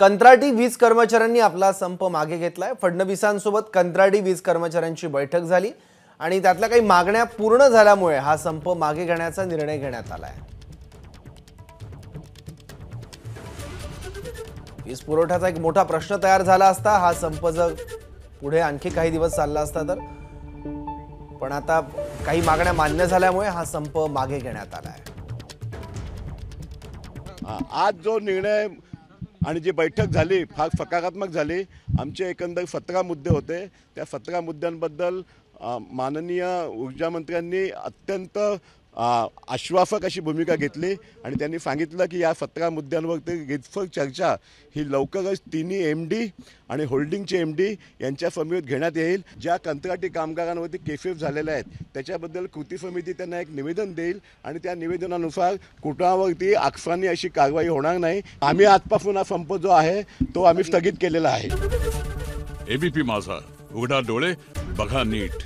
कंत्राटी वीज कर्मचाऱ्यांनी आपला संप मागे घेतलाय। फडणवीसांसोबत कंत्राटी वीज कर्मचाऱ्यांची बैठक झाली आणि त्यातल्या काही मागण्या पूर्ण झाल्यामुळे हा संप मागे घेण्याचा निर्णय घेण्यात आलाय। वीज पुरवठ्याचा एक मोठा प्रश्न तयार झाला असता हा संप जर पुढे आणखी काही दिवस चालला असता तर, पण आता काही मागण्या मान्य झाल्यामुळे हा संप मागे घेण्यात आलाय। आज जो निर्णय आणि जी बैठक झाली फार सकारात्मक झाली। आमचे एकंदर 17 मुद्दे होते। त्या 17 मुद्द्यांबद्दल माननीय ऊर्जा मंत्र्यांनी अत्यंत आश्वासक अशी भूमिका घेतली आणि त्यांनी सांगितलं की या 17 मुद्द्यांवरती रीतसर चर्चा ही लवकरच तिन्ही MD आणि होल्डिंगचे MD यांच्या समितीत घेण्यात येईल। ज्या कंत्राटी कामगारांवरती केसेस झालेल्या आहेत त्याच्याबद्दल कृती समिती त्यांना एक निवेदन देईल आणि त्या निवेदनानुसार कुणावरती आक्षेपार्ह अशी कारवाई होणार नाही। आम्ही आजपासून हा संप जो आहे तो आम्ही स्थगित केलेला आहे। ABP माझा, उघडा डोळे बघा नीट।